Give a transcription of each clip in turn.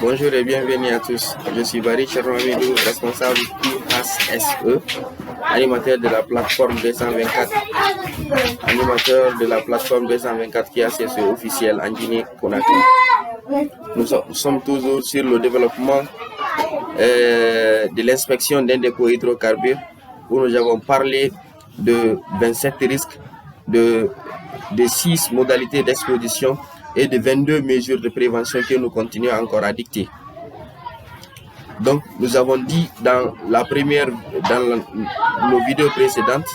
Bonjour et bienvenue à tous. Je suis Barry Chernomamidou, responsable IHSE, animateur de la plateforme 224. Animateur de la plateforme 224 qui a ses officiel en Guinée-Conakry. Nous sommes toujours sur le développement de l'inspection d'un dépôt hydrocarbures où nous avons parlé de 27 risques, de 6 modalités d'exposition et de 22 mesures de prévention que nous continuons encore à dicter. Donc, nous avons dit dans nos vidéos précédentes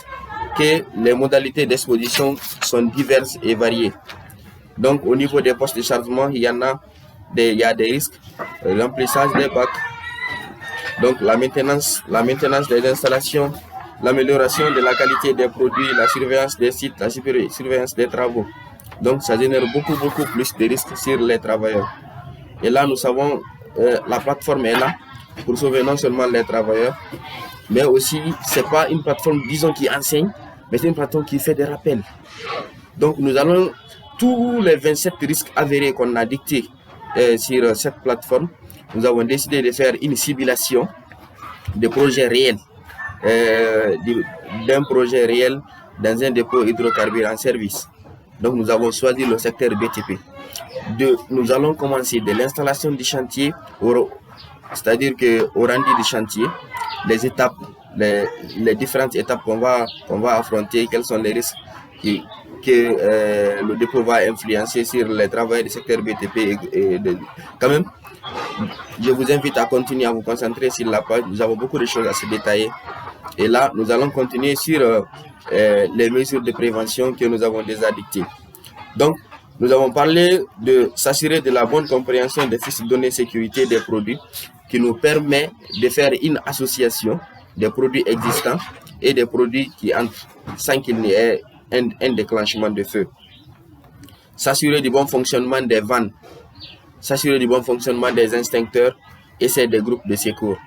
que les modalités d'exposition sont diverses et variées. Donc, au niveau des postes de chargement, il y a des risques, l'emplissage des bacs, donc la maintenance des installations, l'amélioration de la qualité des produits, la surveillance des sites, la surveillance des travaux. Donc, ça génère beaucoup plus de risques sur les travailleurs. Et là, nous savons, la plateforme est là pour sauver non seulement les travailleurs, mais aussi, c'est pas une plateforme, disons, qui enseigne, mais c'est une plateforme qui fait des rappels. Donc, nous allons, tous les 27 risques avérés qu'on a dictés sur cette plateforme, nous avons décidé de faire une simulation de projets réels, d'un projet réel dans un dépôt hydrocarbures en service. Donc, nous avons choisi le secteur BTP. Nous allons commencer de l'installation du chantier, c'est-à-dire qu'au rendu du chantier, les étapes, les différentes étapes qu'on va affronter, quels sont les risques que le dépôt va influencer sur les travailleurs du secteur BTP. Quand même, je vous invite à continuer à vous concentrer sur la page. Nous avons beaucoup de choses à se détailler. Et là, nous allons continuer sur les mesures de prévention que nous avons déjà dictées. Donc, nous avons parlé de s'assurer de la bonne compréhension des fiches de données sécurité des produits qui nous permet de faire une association des produits existants et des produits qui entrent sans qu'il n'y ait un déclenchement de feu. S'assurer du bon fonctionnement des vannes, s'assurer du bon fonctionnement des instincteurs et c'est des groupes de secours.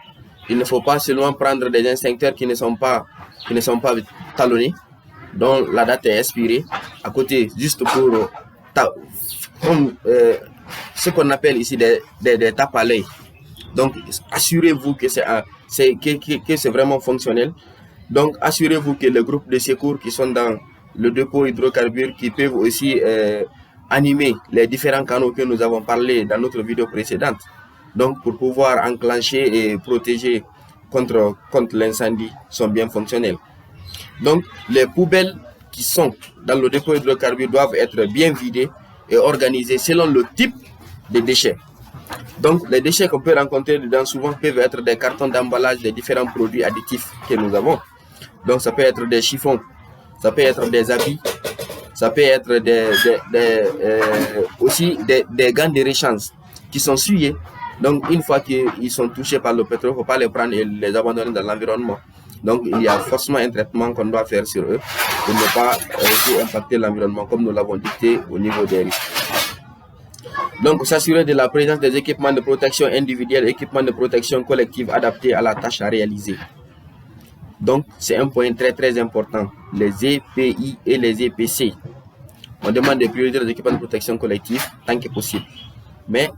Il ne faut pas seulement prendre des instincteurs qui ne sont pas talonnés, dont la date est expirée, à côté juste pour ce qu'on appelle ici des tapes à l'œil. Donc, assurez-vous que c'est vraiment fonctionnel. Donc, assurez-vous que les groupes de secours qui sont dans le dépôt hydrocarbures, qui peuvent aussi animer les différents canaux que nous avons parlé dans notre vidéo précédente. Donc, pour pouvoir enclencher et protéger contre l'incendie, sont bien fonctionnels. Donc, les poubelles qui sont dans le dépôt hydrocarbures doivent être bien vidées et organisées selon le type de déchets. Donc, les déchets qu'on peut rencontrer dedans souvent peuvent être des cartons d'emballage des différents produits additifs que nous avons. Donc, ça peut être des chiffons, ça peut être des habits, ça peut être aussi des gants de rechange qui sont souillés. Donc, une fois qu'ils sont touchés par le pétrole, il ne faut pas les prendre et les abandonner dans l'environnement. Donc, il y a forcément un traitement qu'on doit faire sur eux pour ne pas impacter l'environnement comme nous l'avons dicté au niveau des risques. Donc, s'assurer de la présence des équipements de protection individuelle, équipements de protection collective adaptés à la tâche à réaliser. Donc, c'est un point très important. Les EPI et les EPC. On demande des priorités des équipements de protection collective tant que possible. Mais,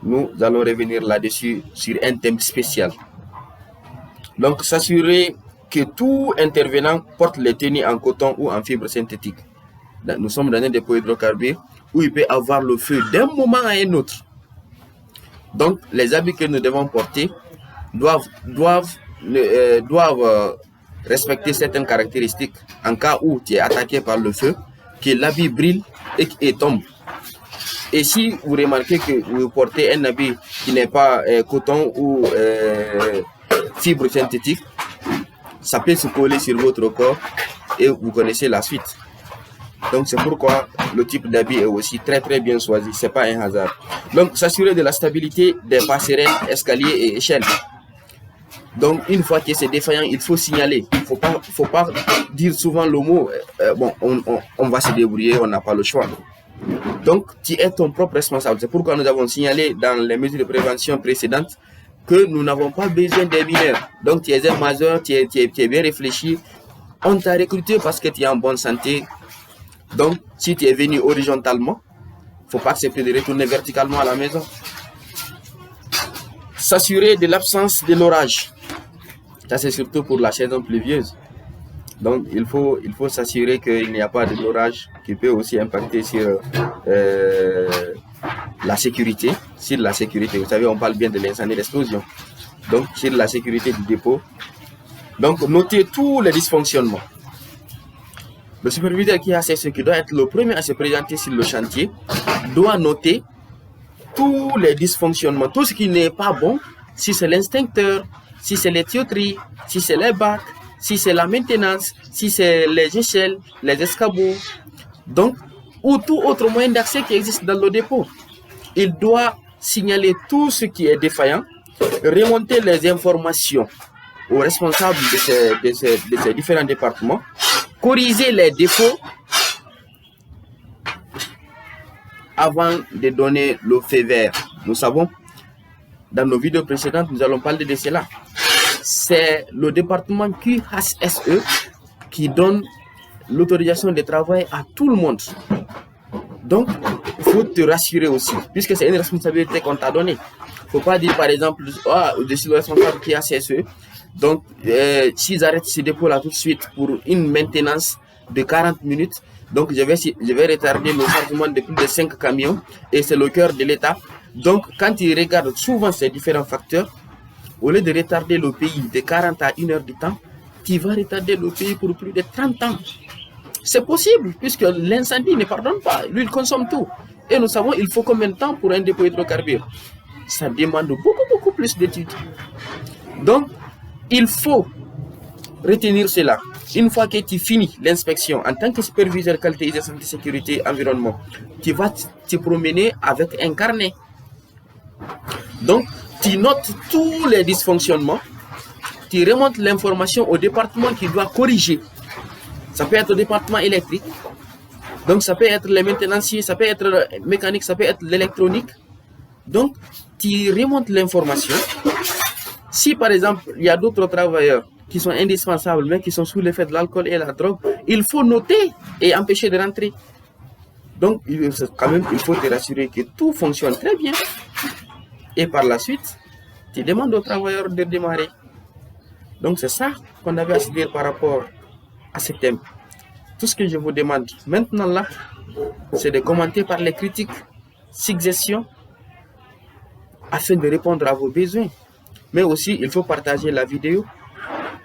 nous allons revenir là-dessus sur un thème spécial. Donc, s'assurer que tout intervenant porte les tenues en coton ou en fibre synthétique. Nous sommes dans un dépôt hydrocarbures où il peut avoir le feu d'un moment à un autre. Donc, les habits que nous devons porter doivent respecter certaines caractéristiques en cas où tu es attaqué par le feu, que l'habit brille et tombe. Et si vous remarquez que vous portez un habit qui n'est pas coton ou fibre synthétique, ça peut se coller sur votre corps et vous connaissez la suite. Donc, c'est pourquoi le type d'habit est aussi très bien choisi. Ce n'est pas un hasard. Donc, s'assurer de la stabilité des passerelles, escaliers et échelles. Donc, une fois que c'est défaillant, il faut signaler. Il ne faut pas dire souvent le mot on va se débrouiller, on n'a pas le choix. Donc, tu es ton propre responsable. C'est pourquoi nous avons signalé dans les mesures de prévention précédentes que nous n'avons pas besoin des mineurs. Donc, tu es un majeur, tu es bien réfléchi. On t'a recruté parce que tu es en bonne santé. Donc, si tu es venu horizontalement, il ne faut pas accepter de retourner verticalement à la maison. s'assurer de l'absence de l'orage. Ça, c'est surtout pour la saison pluvieuse. Donc, il faut s'assurer qu'il n'y a pas de l'orage qui peut aussi impacter sur la sécurité. Sur la sécurité, vous savez, on parle bien de l'incendie d'explosion. Donc, sur la sécurité du dépôt. Donc, notez tous les dysfonctionnements. Le superviseur qui a ce qui doit être le premier à se présenter sur le chantier doit noter tous les dysfonctionnements, tout ce qui n'est pas bon, si c'est l'extincteur, si c'est les tuyauteries, si c'est les bacs, si c'est la maintenance, si c'est les échelles, les escabeaux, donc, ou tout autre moyen d'accès qui existe dans le dépôt. Il doit signaler tout ce qui est défaillant, remonter les informations aux responsables de ces différents départements, corriger les défauts avant de donner le feu vert. Nous savons, dans nos vidéos précédentes, nous allons parler de cela. C'est le département QHSE qui donne l'autorisation de travail à tout le monde. Donc, il faut te rassurer aussi, puisque c'est une responsabilité qu'on t'a donnée. Il ne faut pas dire, par exemple, je suis le responsable QHSE. Donc, s'ils arrêtent ce dépôt-là tout de suite pour une maintenance de 40 minutes, donc je vais retarder le chargement de plus de 5 camions et c'est le cœur de l'État. Donc, quand ils regardent souvent ces différents facteurs, au lieu de retarder le pays de 40 à 1 heure du temps, tu vas retarder le pays pour plus de 30 ans. C'est possible, puisque l'incendie ne pardonne pas. Lui, il consomme tout. Et nous savons, il faut combien de temps pour un dépôt hydrocarbures? Ça demande beaucoup plus d'études. Donc, il faut retenir cela. Une fois que tu finis l'inspection en tant que superviseur qualité, santé, sécurité, environnement, tu vas te promener avec un carnet. Donc, tu notes tous les dysfonctionnements, tu remontes l'information au département qui doit corriger. Ça peut être le département électrique, donc ça peut être les maintenanciers, ça peut être le mécanique, ça peut être l'électronique. Donc, tu remontes l'information. Si par exemple, il y a d'autres travailleurs qui sont indispensables, mais qui sont sous l'effet de l'alcool et la drogue, il faut noter et empêcher de rentrer. Donc, quand même, il faut te rassurer que tout fonctionne très bien. Et par la suite, tu demandes aux travailleurs de démarrer. Donc, c'est ça qu'on avait à se dire par rapport à ce thème. Tout ce que je vous demande maintenant là, c'est de commenter par les critiques, suggestions, afin de répondre à vos besoins. Mais aussi, il faut partager la vidéo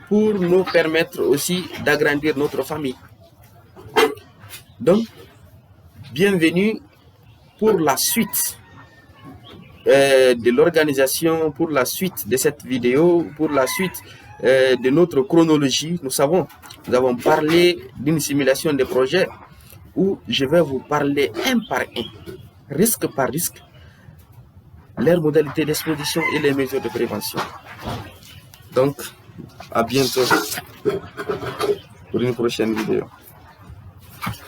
pour nous permettre aussi d'agrandir notre famille. Donc, bienvenue pour la suite de l'organisation, pour la suite de cette vidéo, pour la suite de notre chronologie. Nous avons parlé d'une simulation de projet où je vais vous parler un par un, risque par risque, leurs modalités d'exposition et les mesures de prévention. Donc, à bientôt pour une prochaine vidéo.